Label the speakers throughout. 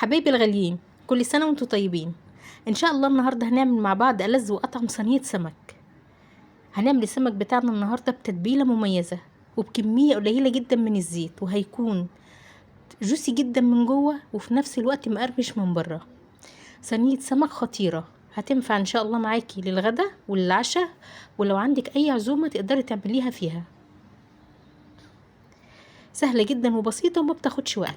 Speaker 1: حبايبي الغاليين، كل سنة وانتم طيبين. ان شاء الله النهاردة هنعمل مع بعض ألذ وأطعم صينية سمك. هنعمل السمك بتاعنا النهاردة بتتبيلة مميزة وبكمية قليلة جدا من الزيت، وهيكون جوسي جدا من جوه وفي نفس الوقت مقرمش من بره. صينية سمك خطيرة هتنفع ان شاء الله معاكي للغدا وللعشاء، ولو عندك اي عزومة تقدري تعمليها فيها. سهلة جدا وبسيطة وما بتاخدش وقت.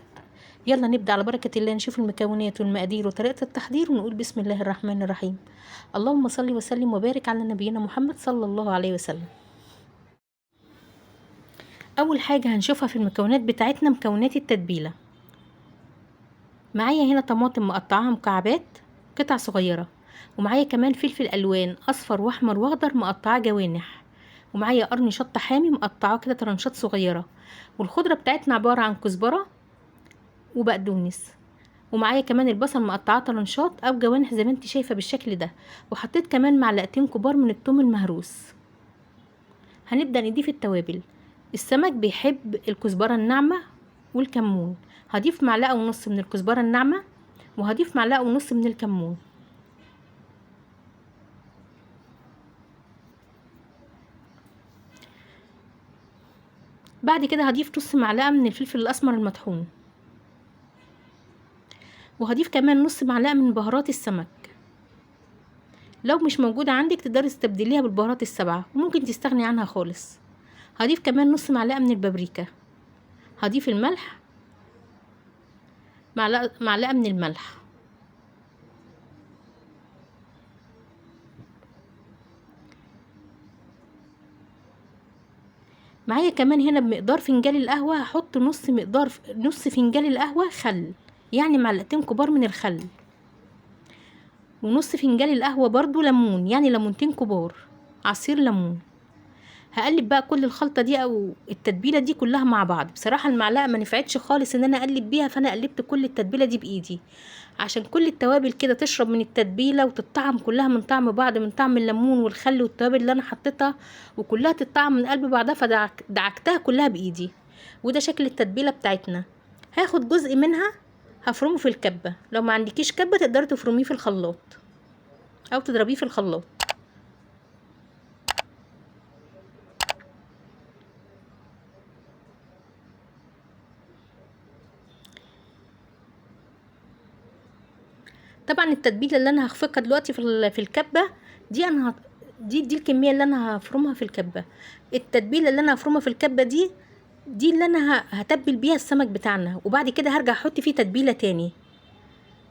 Speaker 1: يلا نبدأ على بركة الله، نشوف المكونات والمقادير وطريقة التحضير ونقول بسم الله الرحمن الرحيم. اللهم صل وسلم وبارك على نبينا محمد صلى الله عليه وسلم. أول حاجة هنشوفها في المكونات بتاعتنا مكونات التتبيلة. معايا هنا طماطم مقطعاها مكعبات قطع صغيرة، ومعايا كمان فلفل ألوان أصفر وأحمر وأخضر مقطعاه جوانح، ومعايا قرن شطة حامي مقطعاه كده طرنشات صغيرة، والخضرة بتاعتنا عبارة عن كزبرة وبقدونس، ومعايا كمان البصل مقطعاه طرنشات او جوانح زي ما انت شايفه بالشكل ده، وحطيت كمان معلقتين كبار من الثوم المهروس. هنبدا نضيف التوابل. السمك بيحب الكزبره الناعمه والكمون، هضيف معلقه ونص من الكزبره الناعمه وهضيف معلقه ونص من الكمون. بعد كده هضيف نص معلقه من الفلفل الاسمر المطحون، وهضيف كمان نص معلقه من بهارات السمك. لو مش موجودة عندك تقدري تستبدليها بالبهارات السبعة وممكن تستغني عنها خالص. هضيف كمان نص معلقة من البابريكا. هضيف الملح، معلقة من الملح. معايا كمان هنا بمقدار فنجان القهوة هحط نص فنجان القهوة خل، يعني معلقتين كبار من الخل، ونص فنجان القهوة برضو ليمون، يعني ليمونتين كبار عصير ليمون. هقلب بقى كل الخلطة دي او التتبيلة دي كلها مع بعض. بصراحة المعلقة ما نفعتش خالص ان انا اقلب بيها، فانا قلبت كل التتبيلة دي بايدي عشان كل التوابل كده تشرب من التتبيلة وتطعم كلها من طعم بعض، من طعم الليمون والخل والتوابل اللي انا حطيتها، وكلها تطعم من قلب بعضها، فدعكتها كلها بايدي. وده شكل التتبيلة بتاعتنا. هاخد جزء منها هفرمه في الكبة، لو ما عندكيش كبة تقدري تفرميه في الخلاط او تضربيه في الخلاط. طبعا التتبيله اللي انا هخفقها دلوقتي في الكبه دي، انا دي الكميه اللي انا هفرمها في الكبه. التتبيله اللي انا هفرمها في الكبه دي اللي انا هتبل بيها السمك بتاعنا، وبعد كده هرجع احط فيه تتبيله تاني.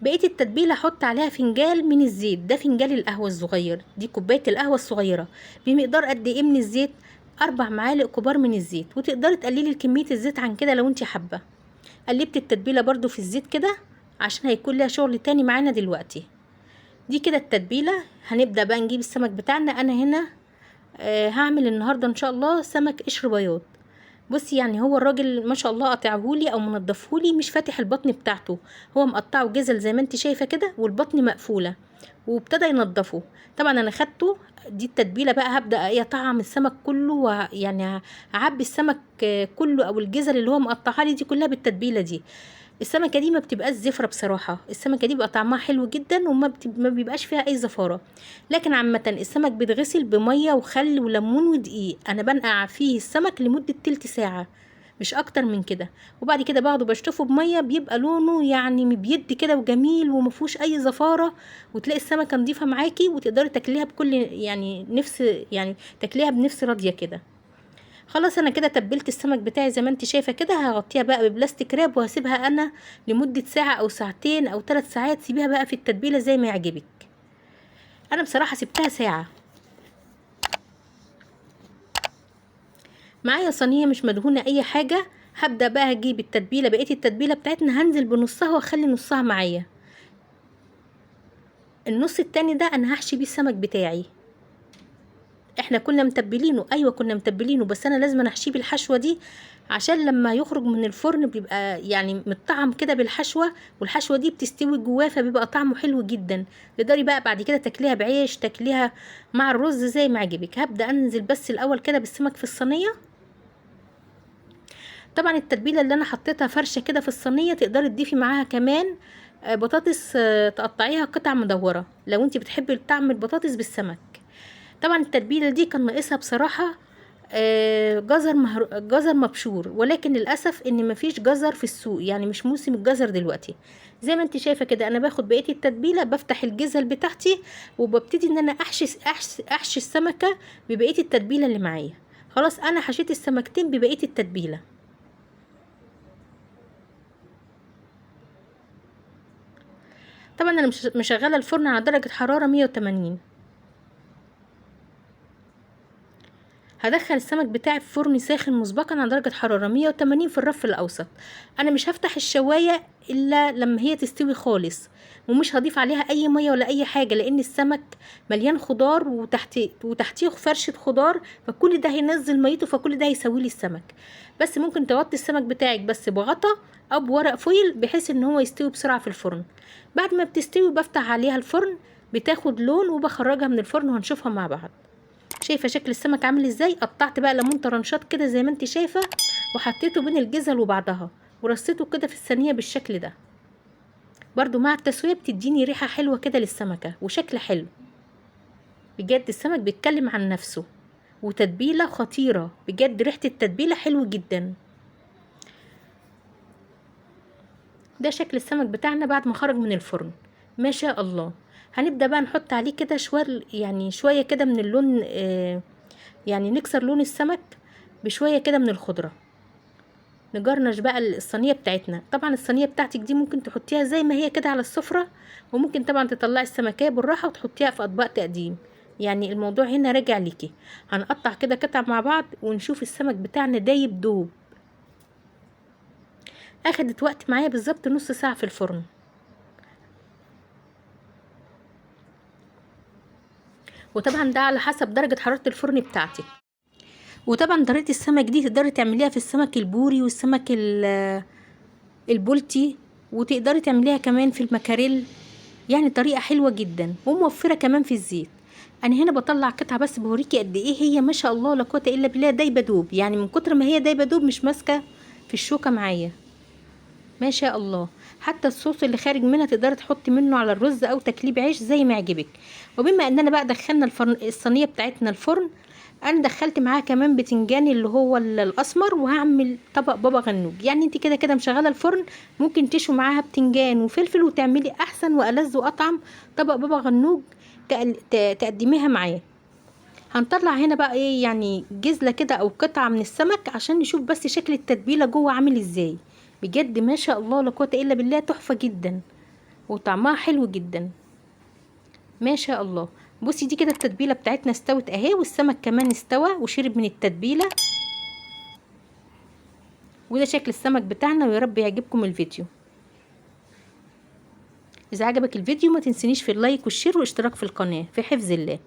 Speaker 1: بقيه التتبيله احط عليها فنجان من الزيت، ده فنجان القهوه الصغير، دي كوبايه القهوه الصغيره بمقدار قد ايه من الزيت؟ 4 معالق كبار من الزيت، وتقدري تقللي كميه الزيت عن كده لو انت حابه. قلبت التتبيله برضو في الزيت كده عشان هيكون لها شغل تاني معانا دلوقتي. دي كده التتبيله. هنبدا بقى نجيب السمك بتاعنا. انا هنا هعمل النهارده ان شاء الله سمك قشر بياض. بصي يعني هو الراجل ما شاء الله قطعهولي او منضفهولي، مش فاتح البطن بتاعته، هو مقطعه جزل زي ما انت شايفه كده والبطن مقفوله، وابتدى ينضفه. طبعا انا خدته. دي التتبيله بقى هبدا ايه طعم السمك كله، يعني هعبي السمك كله او الجزل اللي هو مقطعها لي دي كلها بالتتبيله دي. السمكه دي ما بتبقاش زفره بصراحه، السمكه دي بيبقى طعمها حلو جدا ما بيبقاش فيها اي زفاره. لكن عامه السمك بيتغسل بميه وخل وليمون ودقيق، انا بنقع فيه السمك لمده تلت ساعه مش اكتر من كده، وبعد كده باخده بشطفه بميه، بيبقى لونه يعني بيد كده وجميل ومفيهوش اي زفاره، وتلاقي السمكه نظيفه معاكي وتقدري تاكليها بكل يعني نفس، يعني تاكليها بنفس راضيه كده. خلاص انا كده تبلت السمك بتاعي زي ما انت شايفه كده. هغطيها بقى ببلاستيك راب وهسيبها انا لمده ساعه او ساعتين او 3 ساعات. سيبيها بقى في التتبيله زي ما يعجبك. انا بصراحه سبتها ساعه. معايا صينيه مش مدهونه اي حاجه. هبدا بقى هجيب التتبيله، بقيه التتبيله بتاعتنا هنزل بنصها واخلي نصها معايا. النص التاني ده انا هحشي بيه السمك بتاعي. احنا كنا متبلينه، ايوه كنا متبلينه، بس انا لازم احشيه بالحشوه دي عشان لما يخرج من الفرن بيبقى يعني متطعم كده بالحشوه، والحشوه دي بتستوي جواه فبيبقى طعمه حلو جدا. تقدري بقى بعد كده تاكليها بعيش، تاكليها مع الرز زي ما عجبك. هبدا انزل بس الاول كده بالسمك في الصينيه. طبعا التتبيله اللي انا حطيتها فرشه كده في الصينيه تقدري تضيفي معاها كمان بطاطس تقطعيها قطع مدورة لو انت بتحبي طعم البطاطس بالسمك. طبعا التتبيله دي كان ناقصها بصراحه جزر مبشور، ولكن للاسف ان مفيش جزر في السوق، يعني مش موسم الجزر دلوقتي. زي ما انت شايفه كده انا باخد بقيه التتبيله، بفتح الجزل بتاعتي وببتدي ان انا احشي السمكه ببقيه التتبيله اللي معايا. خلاص انا حشيت السمكتين ببقيه التتبيله. طبعا انا مشغله الفرن على درجه حراره 180. هدخل السمك بتاعي في فرن ساخن مسبقا على درجة حرارة 180 في الرف الأوسط. أنا مش هفتح الشواية إلا لما هي تستوي خالص، ومش هضيف عليها أي مية ولا أي حاجة، لأن السمك مليان خضار وتحتيه فرشة خضار، فكل ده هينزل ميته، فكل ده هيسوي لي السمك. بس ممكن تغطي السمك بتاعك بس بغطا أو بورق فويل بحيث إن هو يستوي بسرعة في الفرن. بعد ما بتستوي بفتح عليها الفرن، بتاخد لون وبخرجها من الفرن وهنشوفها مع بعض. شايفه شكل السمك عامل ازاي؟ قطعت بقى ليمون طرنشات كده زي ما انت شايفه، وحطيته بين الجزل وبعضها ورصيته كده في الصينيه بالشكل ده. برضو مع التسويه بتديني ريحه حلوه كده للسمكه وشكل حلو. بجد السمك بيتكلم عن نفسه، وتتبيله خطيره بجد، ريحه التتبيله حلوه جدا. ده شكل السمك بتاعنا بعد ما خرج من الفرن، ما شاء الله. هنبدأ بقى نحط عليه كده شوية كده من اللون، يعني نكسر لون السمك بشوية كده من الخضرة. نجرنش بقى الصينية بتاعتنا. طبعا الصينية بتاعتك دي ممكن تحطيها زي ما هي كده على السفرة، وممكن طبعا تطلعي السمكية بالراحة وتحطيها في أطباق تقديم، يعني الموضوع هنا راجع ليكي. هنقطع كده قطع مع بعض ونشوف السمك بتاعنا دايب دوب. اخدت وقت معايا بالظبط نص ساعة في الفرن. وطبعا ده على حسب درجة حرارة الفرن بتاعتك. وطبعا طريقة السمك دي تقدري تعمليها في السمك البوري والسمك البولتي، وتقدري تعمليها كمان في المكاريل، يعني طريقة حلوة جدا وموفرة كمان في الزيت. انا هنا بطلع قطعة بس بوريكي قد ايه هي ما شاء الله لا قوة الا بالله دايبة دوب، يعني من كتر ما هي دايبة دوب مش ماسكة في الشوكة معايا، ما شاء الله. حتى الصوص اللي خارج منها تقدري تحطي منه على الرز او تكليب عيش زي ما يعجبك. وبما اننا بقى دخلنا الصينيه بتاعتنا الفرن، انا دخلت معاها كمان بتنجان اللي هو الاسمر، وهعمل طبق بابا غنوج. يعني انت كده كده مشغله الفرن، ممكن تشوي معاها بتنجان وفلفل وتعملي احسن والذ واطعم طبق بابا غنوج تقدميها معاه. هنطلع هنا بقى ايه، يعني جزله كده او قطعه من السمك عشان نشوف بس شكل التتبيله جوه عامل ازاي. بجد ما شاء الله لا قوه الا بالله، تحفه جدا وطعمها حلو جدا ما شاء الله. بصي دي كده التتبيله بتاعتنا استوت اهي، والسمك كمان استوى وشرب من التتبيله. وده شكل السمك بتاعنا، ويا رب يعجبكم الفيديو. اذا عجبك الفيديو ما تنسنيش في اللايك والشير والاشتراك في القناه، في حفظ الله.